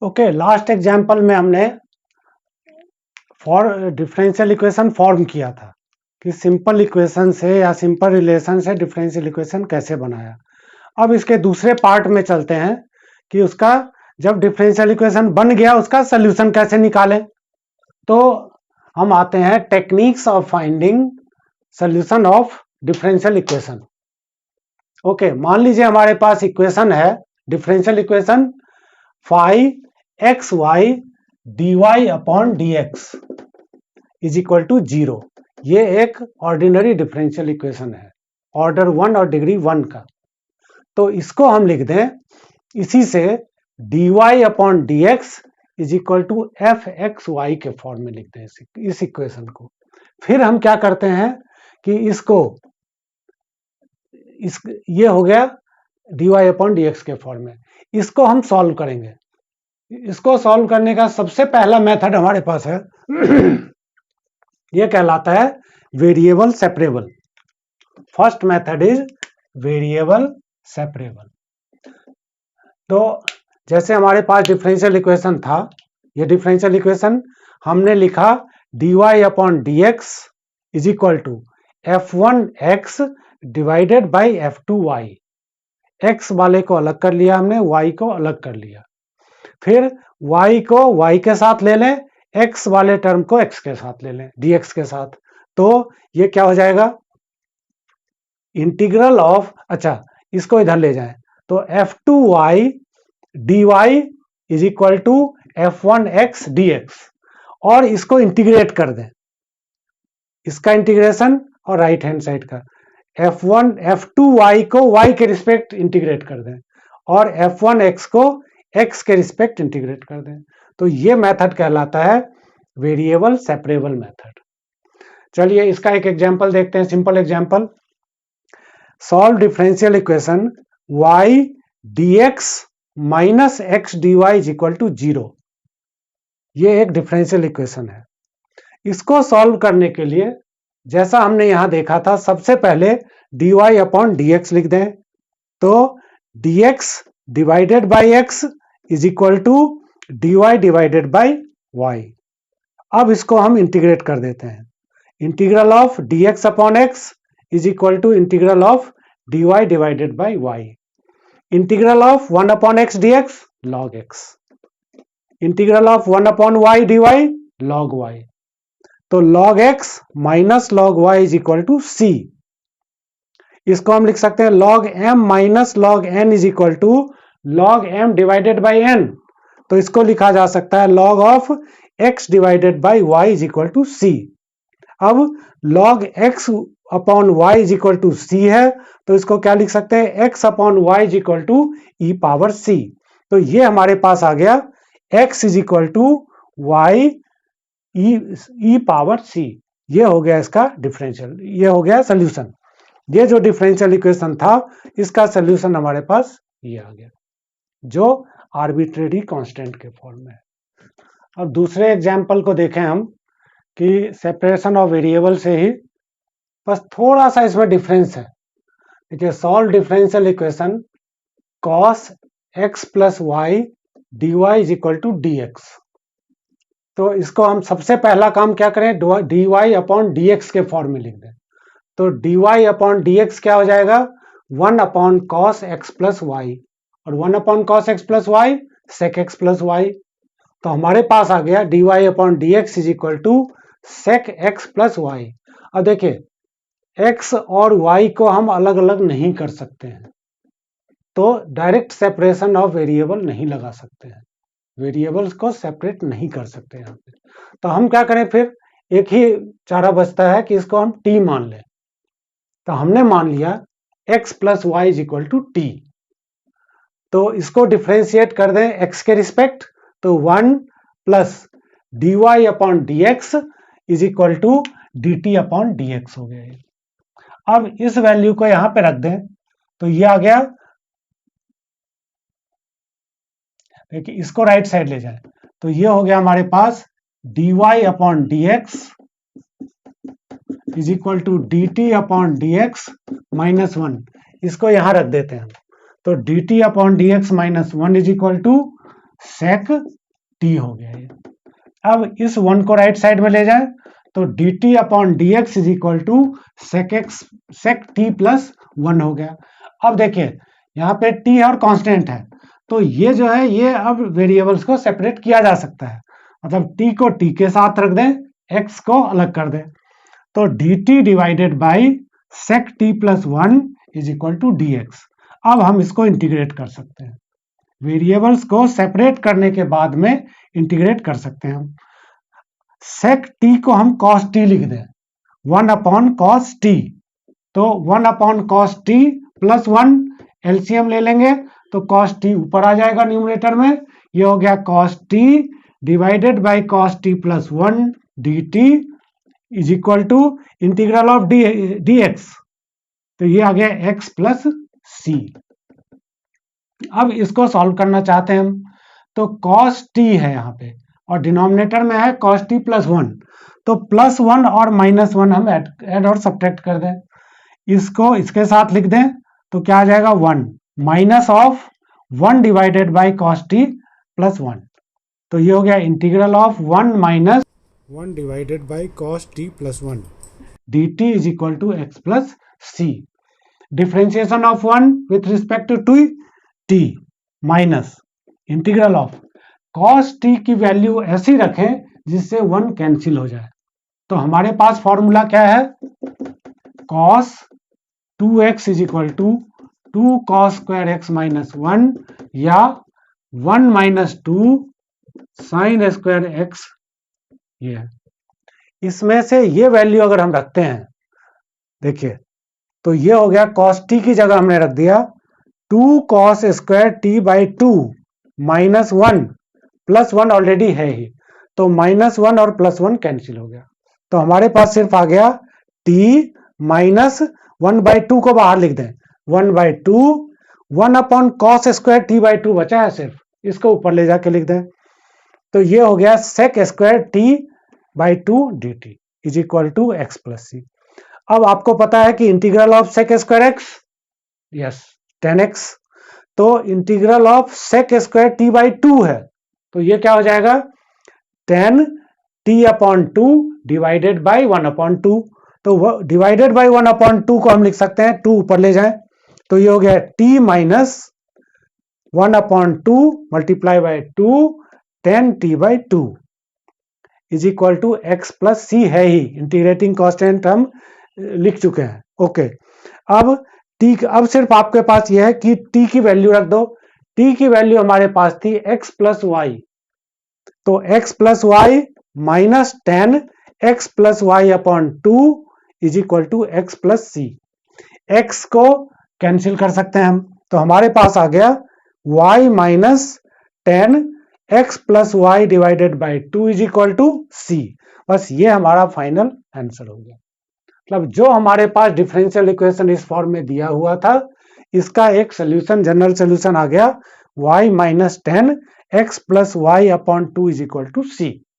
Okay, last example में हमने differential equation form किया था कि सिंपल इक्वेशन से या सिंपल रिलेशन से डिफरेंशियल इक्वेशन कैसे बनाया। अब इसके दूसरे पार्ट में चलते हैं कि उसका जब डिफरेंशियल इक्वेशन बन गया उसका सोल्यूशन कैसे निकालें। तो हम आते हैं techniques of finding solution of differential equation. Okay, मान लीजिए हमारे पास इक्वेशन है differential equation five x y d y upon d x is equal to 0। ये एक ऑर्डिनरी डिफरेंशियल इक्वेशन है, ऑर्डर 1 और डिग्री 1 का। तो इसको हम लिख दें इसी से dy upon d x is equal to f x y के फॉर्म में लिख दें इस इक्वेशन को। फिर हम क्या करते हैं कि ये हो गया dy अपॉन डी एक्स के फॉर्म में। इसको हम सॉल्व करेंगे। इसको सॉल्व करने का सबसे पहला मेथड हमारे पास है ये कहलाता है variable separable. First method is variable separable. तो जैसे हमारे पास डिफरेंशियल इक्वेशन था, ये डिफरेंशियल इक्वेशन हमने लिखा dy upon d x is equal to f1x divided by f2y। x वाले को अलग कर लिया हमने, y को अलग कर लिया। फिर y को y के साथ ले लें, x वाले टर्म को x के साथ ले लें, dx के साथ। तो ये क्या हो जाएगा इंटीग्रल ऑफ, अच्छा इसको इधर ले जाएं तो f2y dy is equal to f1x dx और इसको इंटीग्रेट कर दें, इसका इंटीग्रेशन और राइट हैंड साइड का f2y को y के रिस्पेक्ट इंटीग्रेट कर दें और f1x को x के रिस्पेक्ट इंटीग्रेट कर दें। तो ये मेथड कहलाता है वेरिएबल सेपरेबल मेथड। चलिए इसका एक एग्जांपल देखते हैं, simple example. Solve differential equation y dx minus x d y is equal to 0। ये एक डिफरेंशियल इक्वेशन है। इसको सॉल्व करने के लिए जैसा हमने यहां देखा था, सबसे पहले dy अपॉन dx लिख दें। तो dx divided by x is equal to dy divided by y। अब इसको हम इंटीग्रेट कर देते हैं। Integral of dx upon x is equal to integral of dy divided by y। Integral of 1 upon x dx log x। Integral of 1 upon y dy log y। तो log x minus log y is equal to c। इसको हम लिख सकते हैं log m minus log n is equal to log m divided by n। तो इसको लिखा जा सकता है log of x divided by y is equal to c। अब log x upon y is equal to c है, तो इसको क्या लिख सकते हैं x upon y is equal to e power c। तो ये हमारे पास आ गया x is equal to y e power c। ये हो गया इसका डिफरेंशियल, ये हो गया सोल्यूशन। ये जो डिफरेंशियल इक्वेशन था इसका सोल्यूशन हमारे पास ये आ गया जो आर्बिट्रेरी कांस्टेंट के फॉर्म में है। अब दूसरे एग्जाम्पल को देखें हम कि सेपरेशन ऑफ वेरिएबल से ही, बस थोड़ा सा इसमें डिफरेंस है। देखिए solve differential equation cos x plus y d y is equal to d x. तो इसको हम सबसे पहला काम क्या करें, d y upon d x के फॉर्म में लिख दें। तो d y upon d x क्या हो जाएगा 1 upon cos x plus y, और 1 upon cos x plus y sec x plus y. तो हमारे पास आ गया d y upon d x is equal to sec x plus y. अब देखिए x और y को हम अलग अलग नहीं कर सकते हैं, तो डायरेक्ट सेपरेशन ऑफ वेरिएबल नहीं लगा सकते हैं, वेरिएबल्स को सेपरेट नहीं कर सकते यहाँ पे। तो हम क्या करें, फिर एक ही चारा बचता है कि इसको हम t मान लें। तो हमने मान लिया x plus y is equal to t. तो इसको डिफ्रेंशिएट कर दें x के रिस्पेक्ट, तो 1 plus d y upon d x is equal to d t upon d x हो गया। अब इस वैल्यू को यहां पे रख दें तो ये आ गया, देखिए इसको राइट साइड ले जाए तो ये हो गया हमारे पास d y upon d x is equal to d t upon d x minus 1। इसको यहां रख देते हैं तो d t upon d x minus 1 is equal to sec t हो गया ये। अब इस 1 को राइट साइड में ले जाएं तो dt upon dx is equal to sec t plus 1 हो गया। अब देखिए यहाँ पे t है और कांस्टेंट है, तो ये जो है ये अब वेरिएबल्स को सेपरेट किया जा सकता है, मतलब t को t के साथ रख दें, x को अलग कर दें, तो dt divided by sec t plus 1 is equal to dx। अब हम इसको इंटीग्रेट कर सकते हैं, वेरिएबल्स को सेपरेट करने के बाद में इंटीग्रेट कर सकते हैं हम। sec t को हम cos t लिख दें, 1 अपॉन cos t, तो 1 upon cos t plus 1 LCM ले लेंगे तो cos t ऊपर आ जाएगा न्यूमरेटर में, ये हो गया cos t divided by cos t plus 1 dt is equal to integral of dx, तो ये आ गया x प्लस c। अब इसको सॉल्व करना चाहते हैं हम, तो cos t है यहाँ पे और डिनोमिनेटर में है cos t प्लस 1, तो प्लस 1 और माइनस 1 हम ऐड और सब्ट्रैक्ट कर दें, इसको इसके साथ लिख दें तो क्या आ जाएगा 1 minus of 1 divided by cos t plus 1, तो ये हो गया integral of 1 minus 1 divided by cos t plus 1 dt is equal to x plus c। Differentiation of 1 with respect to t minus integral of cos t की value ऐसी रखें जिससे 1 cancel हो जाए, तो हमारे पास फॉर्मूला क्या है, cos 2x is equal to 2 cos square x minus 1 या 1 माइनस 2 साइन स्क्वायर x। ये इसमें से ये वैल्यू अगर हम रखते हैं, देखिए तो ये हो गया cos t की जगह हमने रख दिया 2 cos square t by 2 minus 1 plus 1 already है ही, तो माइनस 1 और प्लस 1 कैंसिल हो गया, तो हमारे पास सिर्फ आ गया t माइनस 1 बाई 2 को बाहर लिख दें, 1 by 2 1 upon cos square t by 2 बचा है सिर्फ, इसको ऊपर ले जाके लिख दें, तो ये हो गया sec square t by 2 dt is equal to x plus c। अब आपको पता है कि integral of sec square x, yes 10x, तो integral of sec square t by 2 है, तो ये क्या हो जाएगा 10 t upon 2 divided by 1 upon 2, तो डिवाइडेड बाई 1 अपॉन 2 को हम लिख सकते हैं 2 ऊपर ले जाएं, तो ये हो गया t minus 1 upon 2 multiply by 2 10 t by 2 is equal to x plus c है ही, इंटीग्रेटिंग कांस्टेंट हम लिख चुके हैं। ओके, अब सिर्फ आपके पास यह है कि t की वैल्यू रख दो, t की वैल्यू हमारे पास थी x प्लस वाई, तो x plus y minus 10 x plus y upon 2 is equal to x plus c. x को कैंसिल कर सकते हैं हम, तो हमारे पास आ गया y minus 10 x plus y divided by 2 is equal to c. बस ये हमारा फाइनल आंसर हो गया, मतलब जो हमारे पास डिफरेंशियल इक्वेशन इस फॉर्म में दिया हुआ था, इसका एक सोल्यूशन, जनरल सोल्यूशन आ गया y minus 10 x plus y upon 2 is equal to C.